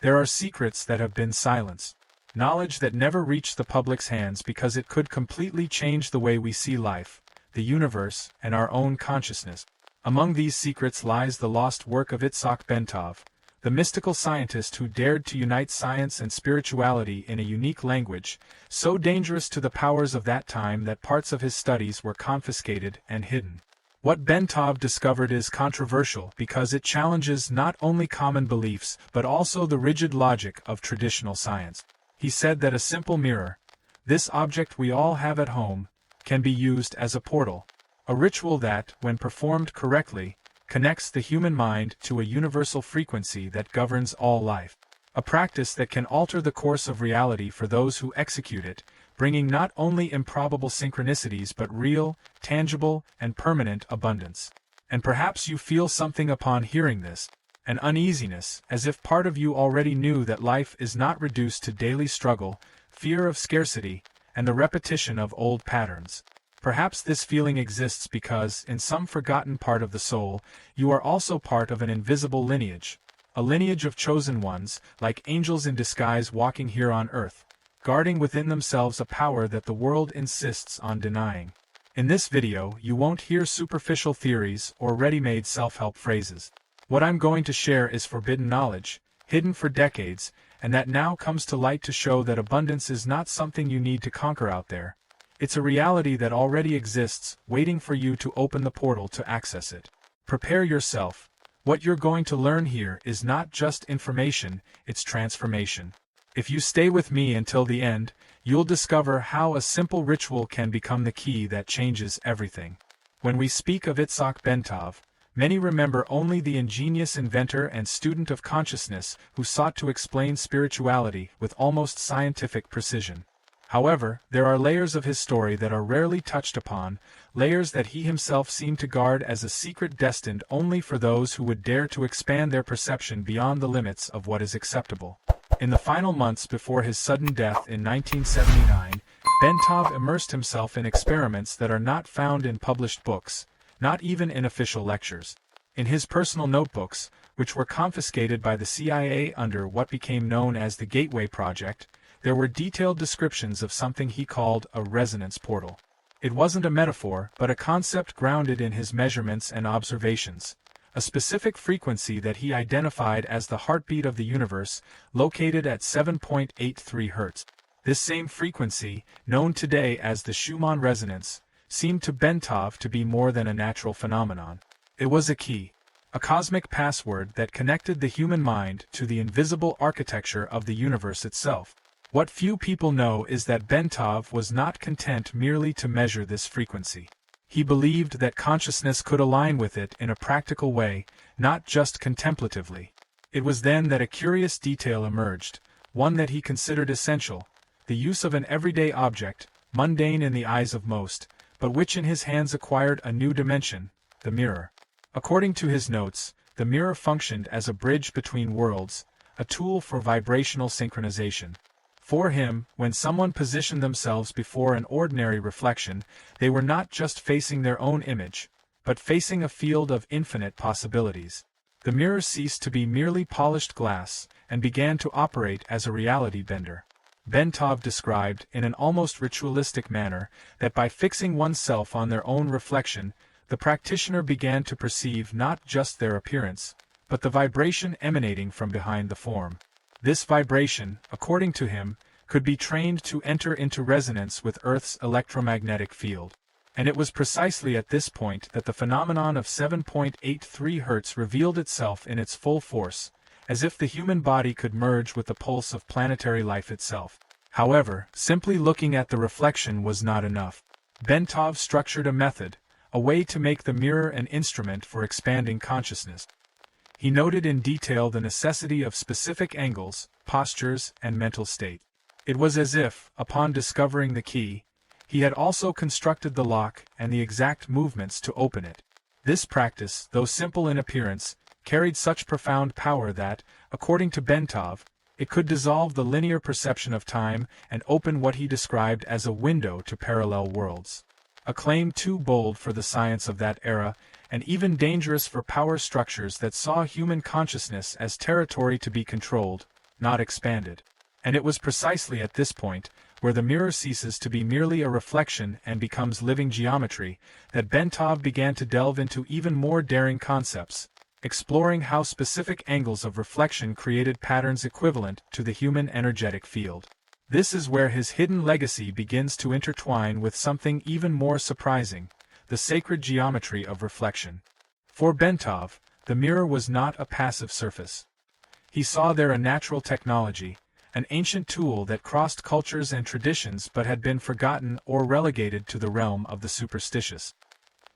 There are secrets that have been silenced. Knowledge that never reached the public's hands because it could completely change the way we see life, the universe, and our own consciousness. Among these secrets lies the lost work of Itzhak Bentov, the mystical scientist who dared to unite science and spirituality in a unique language, so dangerous to the powers of that time that parts of his studies were confiscated and hidden. What Bentov discovered is controversial because it challenges not only common beliefs but also the rigid logic of traditional science. He said that a simple mirror, this object we all have at home, can be used as a portal, a ritual that, when performed correctly, connects the human mind to a universal frequency that governs all life. A practice that can alter the course of reality for those who execute it, bringing not only improbable synchronicities but real, tangible, and permanent abundance. And perhaps you feel something upon hearing this, an uneasiness, as if part of you already knew that life is not reduced to daily struggle, fear of scarcity, and the repetition of old patterns. Perhaps this feeling exists because, in some forgotten part of the soul, you are also part of an invisible lineage, a lineage of chosen ones, like angels in disguise walking here on earth, guarding within themselves a power that the world insists on denying. In this video, you won't hear superficial theories or ready-made self-help phrases. What I'm going to share is forbidden knowledge, hidden for decades, and that now comes to light to show that abundance is not something you need to conquer out there. It's a reality that already exists, waiting for you to open the portal to access it. Prepare yourself. What you're going to learn here is not just information, it's transformation. If you stay with me until the end, you'll discover how a simple ritual can become the key that changes everything. When we speak of Itzhak Bentov, many remember only the ingenious inventor and student of consciousness who sought to explain spirituality with almost scientific precision. However, there are layers of his story that are rarely touched upon, layers that he himself seemed to guard as a secret destined only for those who would dare to expand their perception beyond the limits of what is acceptable. In the final months before his sudden death in 1979, Bentov immersed himself in experiments that are not found in published books, not even in official lectures. In his personal notebooks, which were confiscated by the CIA under what became known as the Gateway Project, there were detailed descriptions of something he called a resonance portal. It wasn't a metaphor, but a concept grounded in his measurements and observations, a specific frequency that he identified as the heartbeat of the universe, located at 7.83 Hz. This same frequency, known today as the Schumann resonance, seemed to Bentov to be more than a natural phenomenon. It was a key, a cosmic password that connected the human mind to the invisible architecture of the universe itself. What few people know is that Bentov was not content merely to measure this frequency. He believed that consciousness could align with it in a practical way, not just contemplatively. It was then that a curious detail emerged, one that he considered essential: the use of an everyday object, mundane in the eyes of most, but which in his hands acquired a new dimension: the mirror. According to his notes, the mirror functioned as a bridge between worlds, a tool for vibrational synchronization. For him, when someone positioned themselves before an ordinary reflection, they were not just facing their own image, but facing a field of infinite possibilities. The mirror ceased to be merely polished glass, and began to operate as a reality bender. Bentov described, in an almost ritualistic manner, that by fixing oneself on their own reflection, the practitioner began to perceive not just their appearance, but the vibration emanating from behind the form. This vibration, according to him, could be trained to enter into resonance with Earth's electromagnetic field. And it was precisely at this point that the phenomenon of 7.83 Hz revealed itself in its full force, as if the human body could merge with the pulse of planetary life itself. However, simply looking at the reflection was not enough. Bentov structured a method, a way to make the mirror an instrument for expanding consciousness. He noted in detail the necessity of specific angles, postures, and mental state. It was as if, upon discovering the key, he had also constructed the lock and the exact movements to open it. This practice, though simple in appearance, carried such profound power that, according to Bentov, it could dissolve the linear perception of time and open what he described as a window to parallel worlds. A claim too bold for the science of that era, and even dangerous for power structures that saw human consciousness as territory to be controlled, not expanded. And it was precisely at this point, where the mirror ceases to be merely a reflection and becomes living geometry, that Bentov began to delve into even more daring concepts, exploring how specific angles of reflection created patterns equivalent to the human energetic field. This is where his hidden legacy begins to intertwine with something even more surprising, the sacred geometry of reflection. For Bentov, the mirror was not a passive surface. He saw there a natural technology, an ancient tool that crossed cultures and traditions but had been forgotten or relegated to the realm of the superstitious.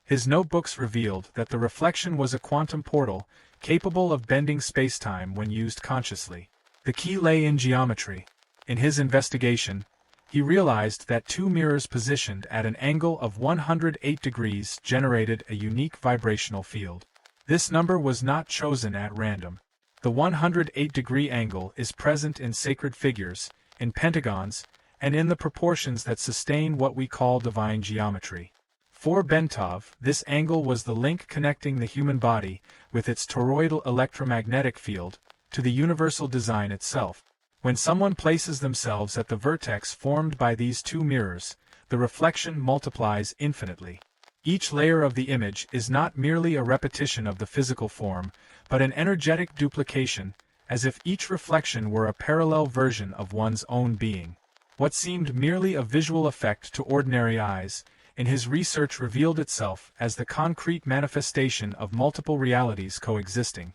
His notebooks revealed that the reflection was a quantum portal, capable of bending spacetime when used consciously. The key lay in geometry. In his investigation, he realized that two mirrors positioned at an angle of 108 degrees generated a unique vibrational field. This number was not chosen at random. The 108-degree angle is present in sacred figures, in pentagons, and in the proportions that sustain what we call divine geometry. For Bentov, this angle was the link connecting the human body, with its toroidal electromagnetic field, to the universal design itself. When someone places themselves at the vertex formed by these two mirrors, the reflection multiplies infinitely. Each layer of the image is not merely a repetition of the physical form, but an energetic duplication, as if each reflection were a parallel version of one's own being. What seemed merely a visual effect to ordinary eyes, in his research revealed itself as the concrete manifestation of multiple realities coexisting.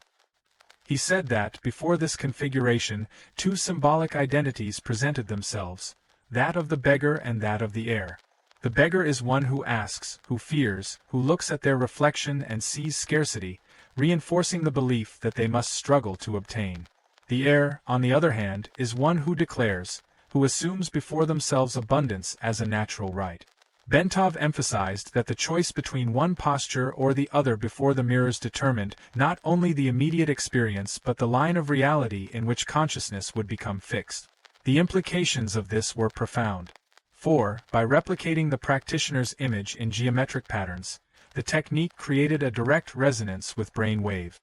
He said that, before this configuration, two symbolic identities presented themselves, that of the beggar and that of the heir. The beggar is one who asks, who fears, who looks at their reflection and sees scarcity, reinforcing the belief that they must struggle to obtain. The heir, on the other hand, is one who declares, who assumes before themselves abundance as a natural right. Bentov emphasized that the choice between one posture or the other before the mirrors determined not only the immediate experience but the line of reality in which consciousness would become fixed. The implications of this were profound. For, by replicating the practitioner's image in geometric patterns, the technique created a direct resonance with brain wave.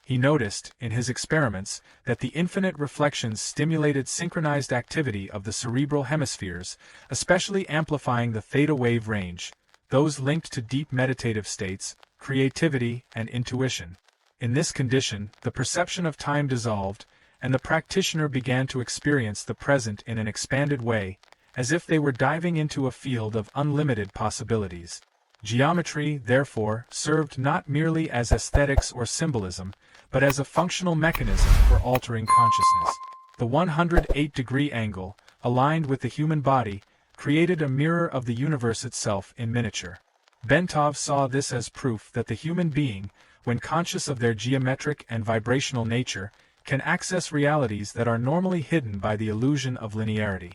He noticed, in his experiments, that the infinite reflections stimulated synchronized activity of the cerebral hemispheres, especially amplifying the theta wave range, those linked to deep meditative states, creativity, and intuition. In this condition, the perception of time dissolved, and the practitioner began to experience the present in an expanded way, as if they were diving into a field of unlimited possibilities. Geometry, therefore, served not merely as aesthetics or symbolism, but as a functional mechanism for altering consciousness. The 108-degree angle, aligned with the human body, created a mirror of the universe itself in miniature. Bentov saw this as proof that the human being, when conscious of their geometric and vibrational nature, can access realities that are normally hidden by the illusion of linearity.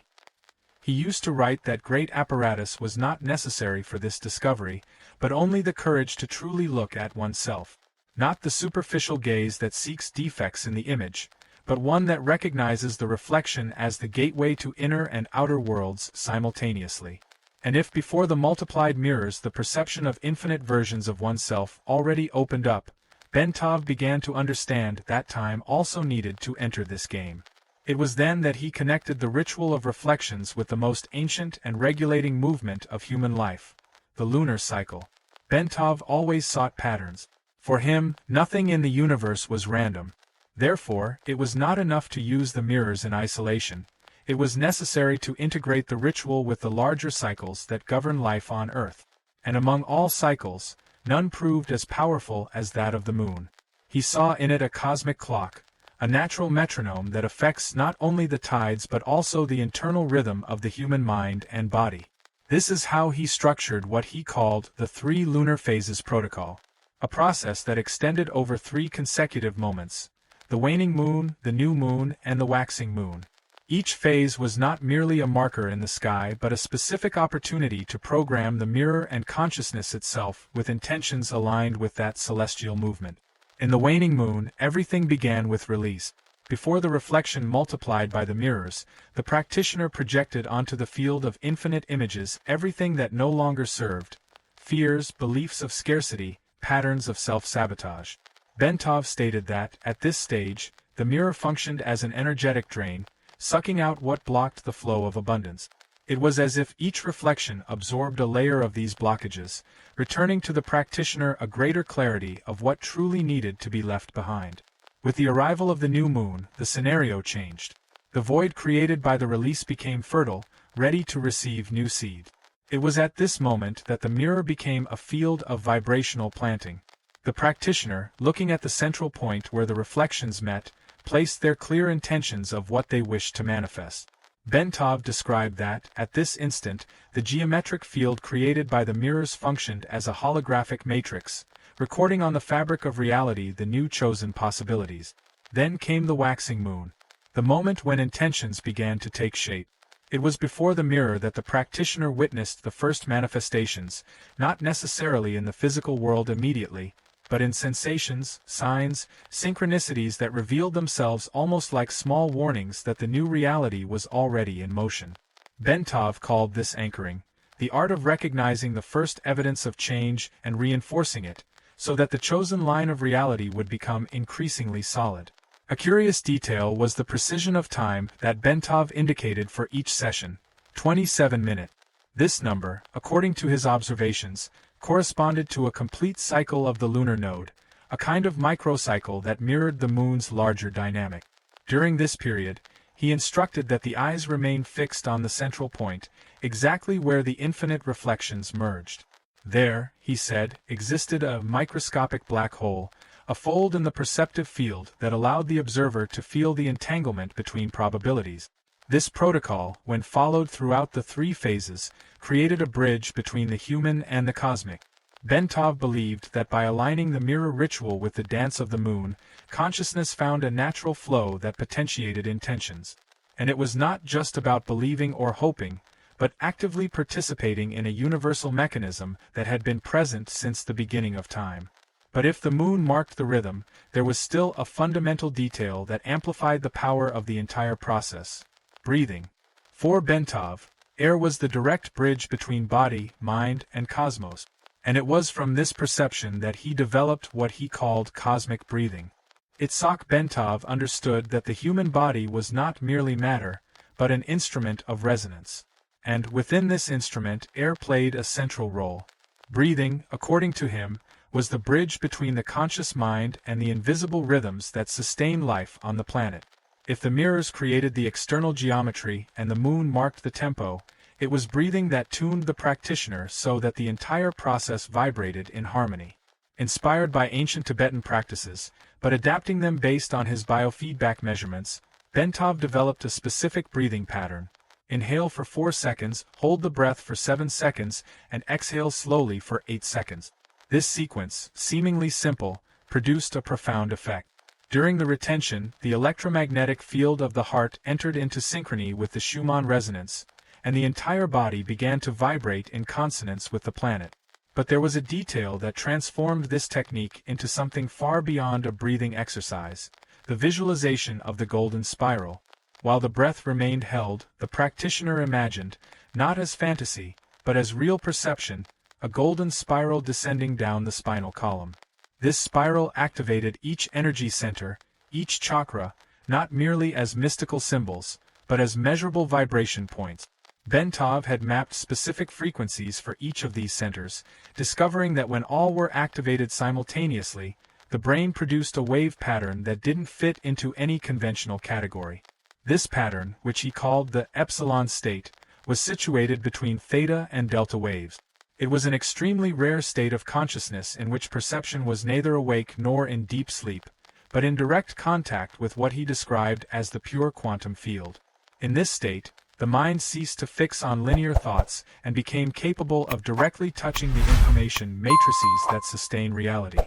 He used to write that great apparatus was not necessary for this discovery, but only the courage to truly look at oneself. Not the superficial gaze that seeks defects in the image, but one that recognizes the reflection as the gateway to inner and outer worlds simultaneously. And if before the multiplied mirrors the perception of infinite versions of oneself already opened up, Bentov began to understand that time also needed to enter this game. It was then that he connected the ritual of reflections with the most ancient and regulating movement of human life, the lunar cycle. Bentov always sought patterns. For him, nothing in the universe was random. Therefore, it was not enough to use the mirrors in isolation. It was necessary to integrate the ritual with the larger cycles that govern life on Earth. And among all cycles, none proved as powerful as that of the moon. He saw in it a cosmic clock, a natural metronome that affects not only the tides but also the internal rhythm of the human mind and body. This is how he structured what he called the 3 lunar phases protocol, a process that extended over 3 consecutive moments: the waning moon, the new moon, and the waxing moon. Each phase was not merely a marker in the sky but a specific opportunity to program the mirror and consciousness itself with intentions aligned with that celestial movement. In the waning moon, everything began with release. Before the reflection multiplied by the mirrors, the practitioner projected onto the field of infinite images everything that no longer served: fears, beliefs of scarcity, patterns of self-sabotage. Bentov stated that, at this stage, the mirror functioned as an energetic drain, sucking out what blocked the flow of abundance. It was as if each reflection absorbed a layer of these blockages, returning to the practitioner a greater clarity of what truly needed to be left behind. With the arrival of the new moon, the scenario changed. The void created by the release became fertile, ready to receive new seed. It was at this moment that the mirror became a field of vibrational planting. The practitioner, looking at the central point where the reflections met, placed their clear intentions of what they wished to manifest. Bentov described that, at this instant, the geometric field created by the mirrors functioned as a holographic matrix, recording on the fabric of reality the new chosen possibilities. Then came the waxing moon, the moment when intentions began to take shape. It was before the mirror that the practitioner witnessed the first manifestations, not necessarily in the physical world immediately, but in sensations, signs, synchronicities that revealed themselves almost like small warnings that the new reality was already in motion. Bentov called this anchoring, the art of recognizing the first evidence of change and reinforcing it, so that the chosen line of reality would become increasingly solid. A curious detail was the precision of time that Bentov indicated for each session, 27 minutes. This number, according to his observations, corresponded to a complete cycle of the lunar node, a kind of microcycle that mirrored the moon's larger dynamic. During this period, he instructed that the eyes remain fixed on the central point, exactly where the infinite reflections merged. There, he said, existed a microscopic black hole, a fold in the perceptive field that allowed the observer to feel the entanglement between probabilities. This protocol, when followed throughout the three phases, created a bridge between the human and the cosmic. Bentov believed that by aligning the mirror ritual with the dance of the moon, consciousness found a natural flow that potentiated intentions. And it was not just about believing or hoping, but actively participating in a universal mechanism that had been present since the beginning of time. But if the moon marked the rhythm, there was still a fundamental detail that amplified the power of the entire process: breathing. For Bentov, air was the direct bridge between body, mind, and cosmos, and it was from this perception that he developed what he called cosmic breathing. Itzhak Bentov understood that the human body was not merely matter, but an instrument of resonance. And within this instrument air played a central role. Breathing, according to him, was the bridge between the conscious mind and the invisible rhythms that sustain life on the planet. If the mirrors created the external geometry and the moon marked the tempo, it was breathing that tuned the practitioner so that the entire process vibrated in harmony. Inspired by ancient Tibetan practices, but adapting them based on his biofeedback measurements, Bentov developed a specific breathing pattern. Inhale for 4 seconds, hold the breath for 7 seconds, and exhale slowly for 8 seconds. This sequence, seemingly simple, produced a profound effect. During the retention, the electromagnetic field of the heart entered into synchrony with the Schumann resonance, and the entire body began to vibrate in consonance with the planet. But there was a detail that transformed this technique into something far beyond a breathing exercise: the visualization of the golden spiral. While the breath remained held, the practitioner imagined, not as fantasy, but as real perception, a golden spiral descending down the spinal column. This spiral activated each energy center, each chakra, not merely as mystical symbols, but as measurable vibration points. Bentov had mapped specific frequencies for each of these centers, discovering that when all were activated simultaneously, the brain produced a wave pattern that didn't fit into any conventional category. This pattern, which he called the epsilon state, was situated between theta and delta waves. It was an extremely rare state of consciousness in which perception was neither awake nor in deep sleep, but in direct contact with what he described as the pure quantum field. In this state, the mind ceased to fix on linear thoughts and became capable of directly touching the information matrices that sustain reality.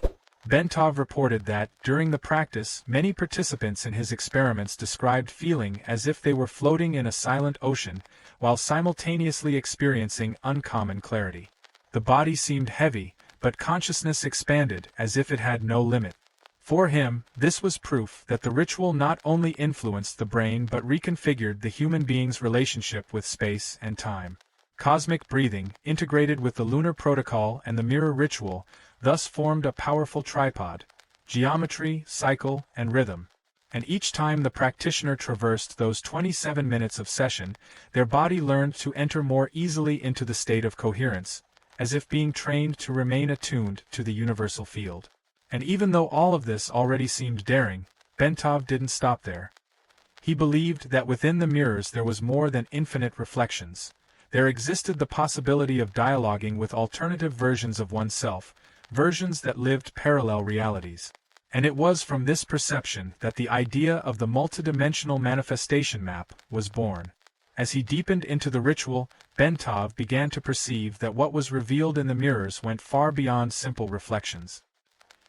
Bentov reported that, during the practice, many participants in his experiments described feeling as if they were floating in a silent ocean, while simultaneously experiencing uncommon clarity. The body seemed heavy, but consciousness expanded as if it had no limit. For him, this was proof that the ritual not only influenced the brain but reconfigured the human being's relationship with space and time. Cosmic breathing, integrated with the lunar protocol and the mirror ritual, thus formed a powerful tripod: geometry, cycle, and rhythm. and each time the practitioner traversed those 27 minutes of session, their body learned to enter more easily into the state of coherence, as if being trained to remain attuned to the universal field. And even though all of this already seemed daring, Bentov didn't stop there. He believed that within the mirrors there was more than infinite reflections. There existed the possibility of dialoguing with alternative versions of oneself, versions that lived parallel realities. And it was from this perception that the idea of the multidimensional manifestation map was born. As he deepened into the ritual, Bentov began to perceive that what was revealed in the mirrors went far beyond simple reflections.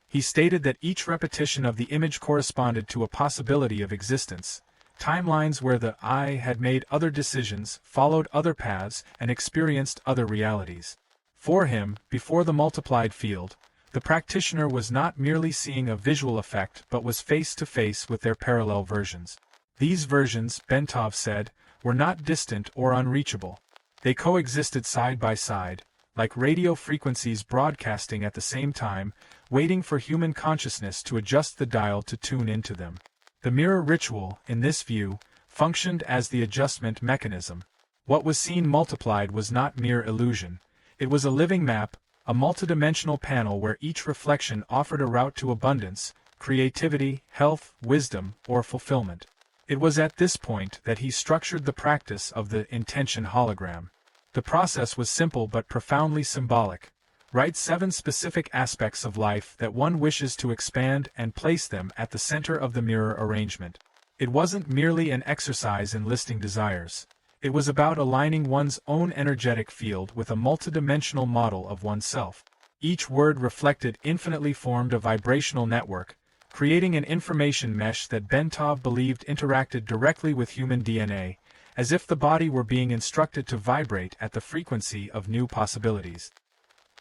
He stated that each repetition of the image corresponded to a possibility of existence, timelines where the I had made other decisions, followed other paths, and experienced other realities. For him, before the multiplied field, the practitioner was not merely seeing a visual effect but was face to face with their parallel versions. These versions, Bentov said, were not distant or unreachable. They coexisted side by side, like radio frequencies broadcasting at the same time, waiting for human consciousness to adjust the dial to tune into them. The mirror ritual, in this view, functioned as the adjustment mechanism. What was seen multiplied was not mere illusion. It was a living map, a multidimensional panel where each reflection offered a route to abundance, creativity, health, wisdom, or fulfillment. It was at this point that he structured the practice of the intention hologram. The process was simple but profoundly symbolic. Write 7 specific aspects of life that one wishes to expand and place them at the center of the mirror arrangement. It wasn't merely an exercise in listing desires. It was about aligning one's own energetic field with a multidimensional model of oneself. Each word reflected infinitely formed a vibrational network, creating an information mesh that Bentov believed interacted directly with human DNA, as if the body were being instructed to vibrate at the frequency of new possibilities.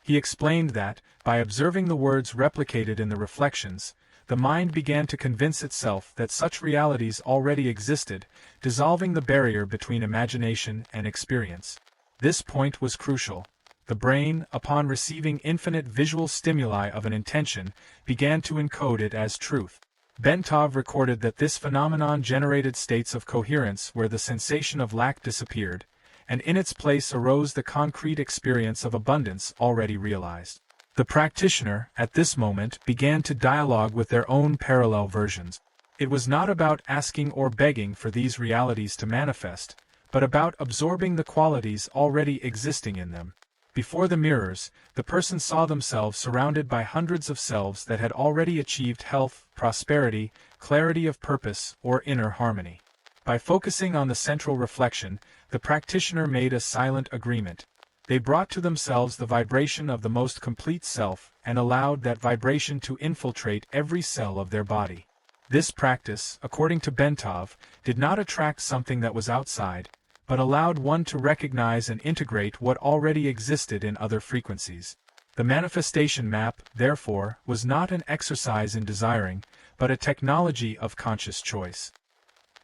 He explained that, by observing the words replicated in the reflections, the mind began to convince itself that such realities already existed, dissolving the barrier between imagination and experience. This point was crucial. The brain, upon receiving infinite visual stimuli of an intention, began to encode it as truth. Bentov recorded that this phenomenon generated states of coherence where the sensation of lack disappeared, and in its place arose the concrete experience of abundance already realized. The practitioner, at this moment, began to dialogue with their own parallel versions. It was not about asking or begging for these realities to manifest, but about absorbing the qualities already existing in them. Before the mirrors, the person saw themselves surrounded by hundreds of selves that had already achieved health, prosperity, clarity of purpose, or inner harmony. By focusing on the central reflection, the practitioner made a silent agreement. They brought to themselves the vibration of the most complete self and allowed that vibration to infiltrate every cell of their body. This practice, according to Bentov, did not attract something that was outside, but allowed one to recognize and integrate what already existed in other frequencies. The manifestation map, therefore, was not an exercise in desiring, but a technology of conscious choice.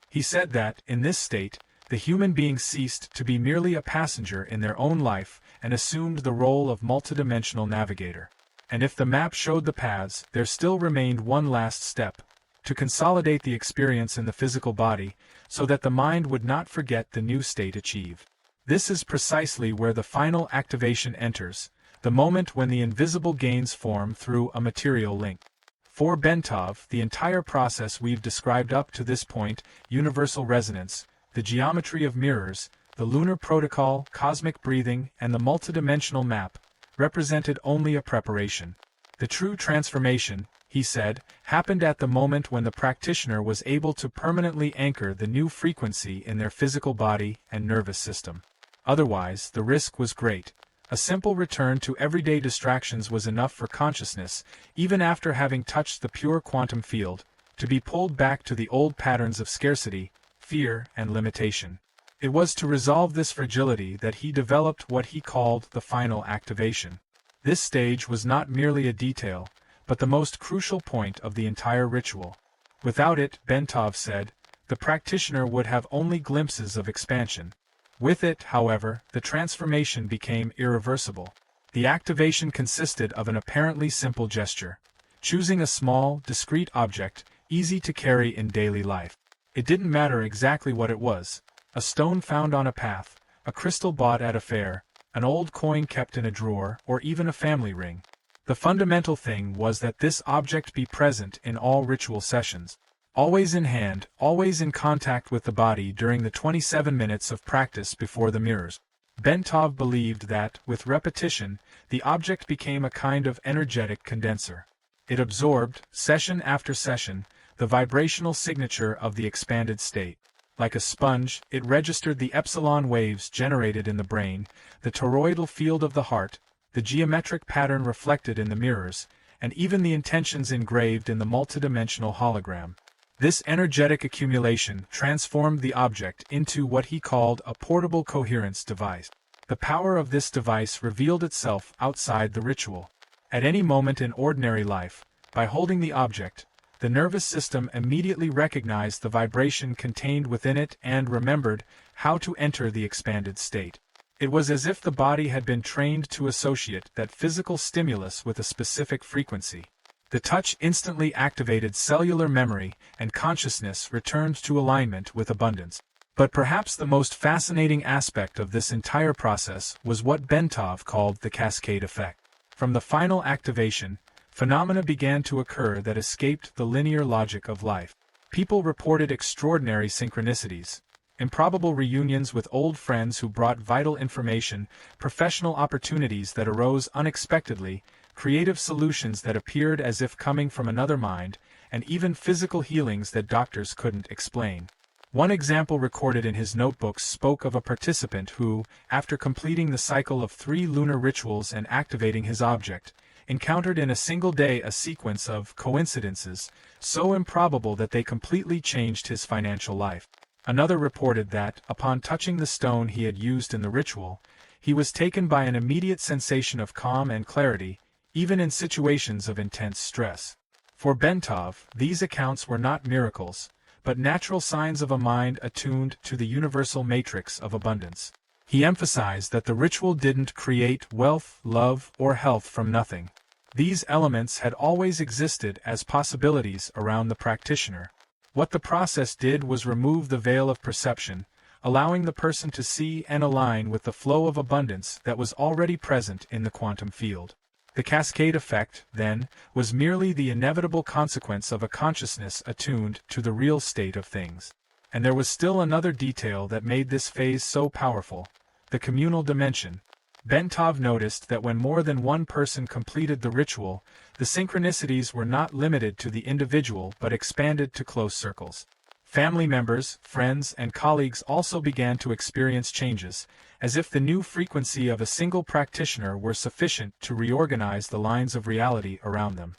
He said that, in this state, the human being ceased to be merely a passenger in their own life and assumed the role of multidimensional navigator. And if the map showed the paths, there still remained one last step: to consolidate the experience in the physical body, so that the mind would not forget the new state achieved. This is precisely where the final activation enters, the moment when the invisible gains form through a material link. For Bentov, the entire process we've described up to this point, universal resonance, the geometry of mirrors, the lunar protocol, cosmic breathing, and the multidimensional map, represented only a preparation. The true transformation, he said, happened at the moment when the practitioner was able to permanently anchor the new frequency in their physical body and nervous system. Otherwise, the risk was great. A simple return to everyday distractions was enough for consciousness, even after having touched the pure quantum field, to be pulled back to the old patterns of scarcity, fear, and limitation. It was to resolve this fragility that he developed what he called the final activation. This stage was not merely a detail, but the most crucial point of the entire ritual. Without it, Bentov said, the practitioner would have only glimpses of expansion. With it, however, the transformation became irreversible. The activation consisted of an apparently simple gesture: choosing a small, discrete object, easy to carry in daily life. It didn't matter exactly what it was: a stone found on a path, a crystal bought at a fair, an old coin kept in a drawer, or even a family ring. The fundamental thing was that this object be present in all ritual sessions. Always in hand, always in contact with the body during the 27 minutes of practice before the mirrors. Bentov believed that, with repetition, the object became a kind of energetic condenser. It absorbed, session after session, the vibrational signature of the expanded state. Like a sponge, it registered the epsilon waves generated in the brain, the toroidal field of the heart, the geometric pattern reflected in the mirrors, and even the intentions engraved in the multidimensional hologram. This energetic accumulation transformed the object into what he called a portable coherence device. The power of this device revealed itself outside the ritual. At any moment in ordinary life, by holding the object, the nervous system immediately recognized the vibration contained within it and remembered how to enter the expanded state. It was as if the body had been trained to associate that physical stimulus with a specific frequency. The touch instantly activated cellular memory, and consciousness returned to alignment with abundance. But perhaps the most fascinating aspect of this entire process was what Bentov called the cascade effect. From the final activation, phenomena began to occur that escaped the linear logic of life. People reported extraordinary synchronicities, improbable reunions with old friends who brought vital information, professional opportunities that arose unexpectedly, creative solutions that appeared as if coming from another mind, and even physical healings that doctors couldn't explain. One example recorded in his notebooks spoke of a participant who, after completing the cycle of 3 lunar rituals and activating his object, encountered in a single day a sequence of coincidences so improbable that they completely changed his financial life. Another reported that, upon touching the stone he had used in the ritual, he was taken by an immediate sensation of calm and clarity, even in situations of intense stress. For Bentov, these accounts were not miracles, but natural signs of a mind attuned to the universal matrix of abundance. He emphasized that the ritual didn't create wealth, love, or health from nothing. These elements had always existed as possibilities around the practitioner. What the process did was remove the veil of perception, allowing the person to see and align with the flow of abundance that was already present in the quantum field. The cascade effect, then, was merely the inevitable consequence of a consciousness attuned to the real state of things. And there was still another detail that made this phase so powerful: the communal dimension. Bentov noticed that when more than one person completed the ritual, the synchronicities were not limited to the individual but expanded to close circles. Family members, friends, and colleagues also began to experience changes, as if the new frequency of a single practitioner were sufficient to reorganize the lines of reality around them.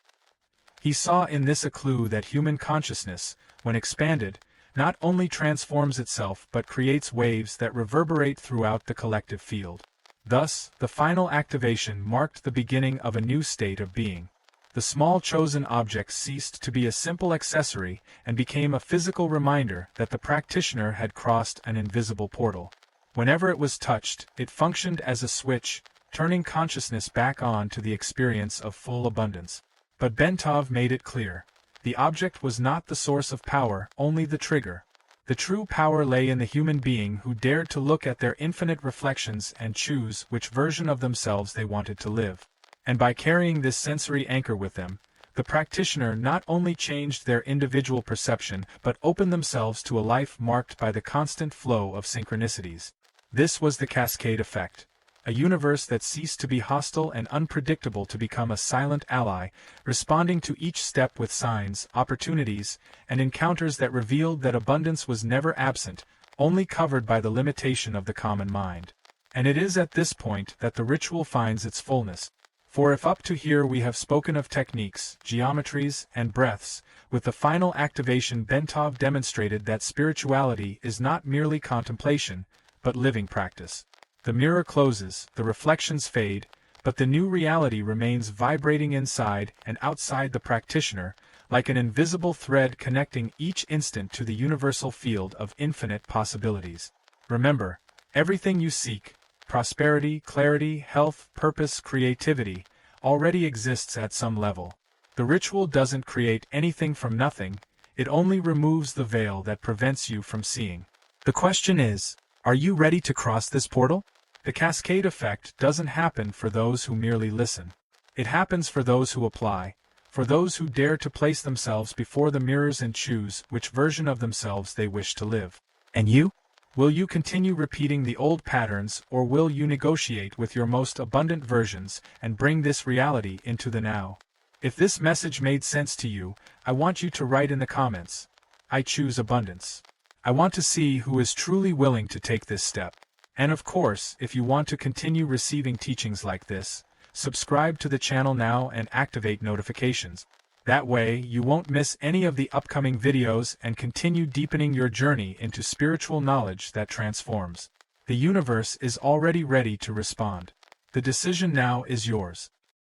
He saw in this a clue that human consciousness, when expanded, not only transforms itself but creates waves that reverberate throughout the collective field. Thus, the final activation marked the beginning of a new state of being. The small chosen object ceased to be a simple accessory and became a physical reminder that the practitioner had crossed an invisible portal. Whenever it was touched, it functioned as a switch, turning consciousness back on to the experience of full abundance. But Bentov made it clear: the object was not the source of power, only the trigger. The true power lay in the human being who dared to look at their infinite reflections and choose which version of themselves they wanted to live. And by carrying this sensory anchor with them, the practitioner not only changed their individual perception but opened themselves to a life marked by the constant flow of synchronicities. This was the cascade effect, a universe that ceased to be hostile and unpredictable to become a silent ally, responding to each step with signs, opportunities, and encounters that revealed that abundance was never absent, only covered by the limitation of the common mind. And it is at this point that the ritual finds its fullness. For if up to here we have spoken of techniques, geometries, and breaths, with the final activation Bentov demonstrated that spirituality is not merely contemplation, but living practice. The mirror closes, the reflections fade, but the new reality remains vibrating inside and outside the practitioner, like an invisible thread connecting each instant to the universal field of infinite possibilities. Remember, everything you seek, prosperity, clarity, health, purpose, creativity, already exists at some level. The ritual doesn't create anything from nothing, It only removes the veil that prevents you from seeing. The question is, are you ready to cross this portal? The cascade effect doesn't happen for those who merely listen. It happens for those who apply, for those who dare to place themselves before the mirrors and choose which version of themselves they wish to live. And you? Will you continue repeating the old patterns, or will you negotiate with your most abundant versions and bring this reality into the now? If this message made sense to you, I want you to write in the comments, "I choose abundance." I want to see who is truly willing to take this step. And of course, if you want to continue receiving teachings like this, subscribe to the channel now and activate notifications. That way, you won't miss any of the upcoming videos and continue deepening your journey into spiritual knowledge that transforms. The universe is already ready to respond. The decision now is yours.